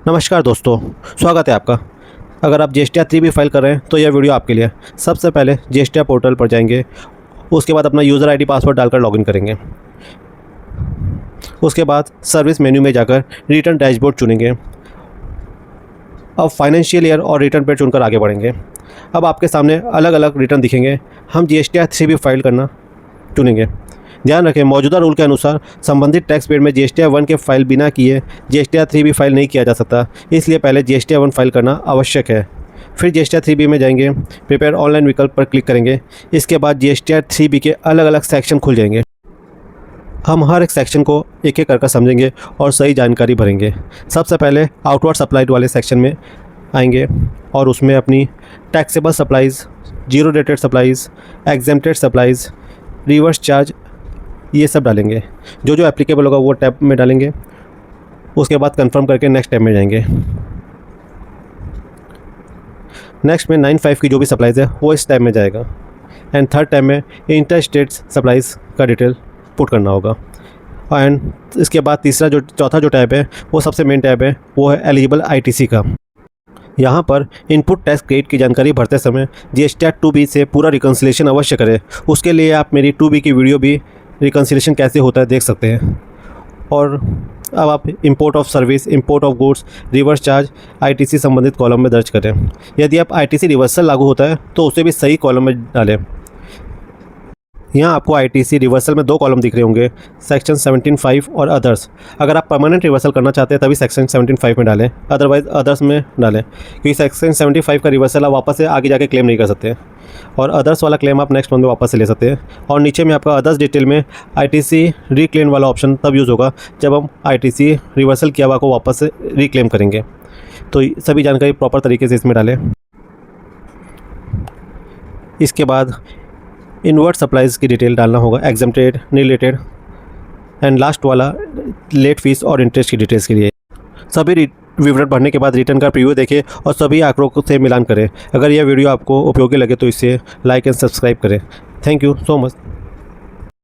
नमस्कार दोस्तों, स्वागत है आपका। अगर आप GSTR 3B फाइल कर रहे हैं तो यह वीडियो आपके लिए। सबसे पहले GSTR पोर्टल पर जाएंगे, उसके बाद अपना यूज़र ID पासवर्ड डालकर लॉगिन करेंगे। उसके बाद सर्विस मेन्यू में जाकर रिटर्न डैशबोर्ड चुनेंगे। अब फाइनेंशियल ईयर और रिटर्न पेड चुनकर आगे बढ़ेंगे। अब आपके सामने अलग अलग रिटर्न दिखेंगे। हम GSTR 3B फाइल करना चुनेंगे। ध्यान रखें, मौजूदा रूल के अनुसार संबंधित टैक्स पेड में GSTR 1 के फाइल बिना किए GSTR 3B फाइल नहीं किया जा सकता, इसलिए पहले GSTR 1 फाइल करना आवश्यक है। फिर GSTR 3B में जाएंगे, प्रिपेयर ऑनलाइन विकल्प पर क्लिक करेंगे। इसके बाद GSTR 3B के अलग अलग सेक्शन खुल जाएंगे। हम हर एक सेक्शन को एक एक करके समझेंगे और सही जानकारी भरेंगे। सबसे पहले आउटवर्ड सप्लाइड वाले सेक्शन में आएंगे और उसमें अपनी taxable supplies, zero rated supplies, exempted supplies, reverse charge, ये सब डालेंगे। जो जो एप्लीकेबल होगा वो टैब में डालेंगे। उसके बाद कंफर्म करके नेक्स्ट टैब में जाएंगे। नेक्स्ट में 95 की जो भी सप्लाइज़ है वो इस टैब में जाएगा। एंड थर्ड टैब में इंटर स्टेट सप्लाइज़ का डिटेल पुट करना होगा। एंड इसके बाद चौथा जो टैब है वो सबसे मेन टैब है, वो है एलिजिबल ITC का। यहाँ पर इनपुट टैक्स क्रेडिट की जानकारी भरते समय GSTR 2B से पूरा रिकन्सिलेशन अवश्य करें। उसके लिए आप मेरी 2B की वीडियो भी रिकन्सिलेशन कैसे होता है देख सकते हैं। और अब आप import of service, import of goods, reverse charge, ITC संबंधित कॉलम में दर्ज करें। यदि आप ITC रिवर्सल लागू होता है तो उसे भी सही कॉलम में डालें। यहाँ आपको ITC रिवर्सल में 2 कॉलम दिख रहे होंगे, सेक्शन 17(5) और अदर्स। अगर आप परमानेंट रिवर्सल करना चाहते हैं तभी सेक्शन 17(5) में डालें, अदरवाइज़ अदर्स में डालें, क्योंकि सेक्शन 75 का रिवर्सल आप वापस से आगे जाके क्लेम नहीं कर सकते। और अदर्स वाला क्लेम आप नेक्स्ट मंथ में वापस से ले सकते हैं। और नीचे में आपका अदर्स डिटेल में ITC रिक्लेम वाला ऑप्शन तब यूज़ होगा जब हम ITC रिवर्सल किया हुआ को वापस से रिक्लेम करेंगे। तो सभी जानकारी प्रॉपर तरीके से इसमें डालें। इसके बाद इनवर्ट सप्लाइज़ की डिटेल डालना होगा, एग्जेम्प्टेड, रिलेटेड, एंड लास्ट वाला लेट फीस और इंटरेस्ट की डिटेल्स के लिए। सभी विवरण भरने के बाद रिटर्न का प्रीव्यू देखें और सभी आंकड़ों से मिलान करें। अगर यह वीडियो आपको उपयोगी लगे तो इसे लाइक एंड सब्सक्राइब करें। Thank you so much.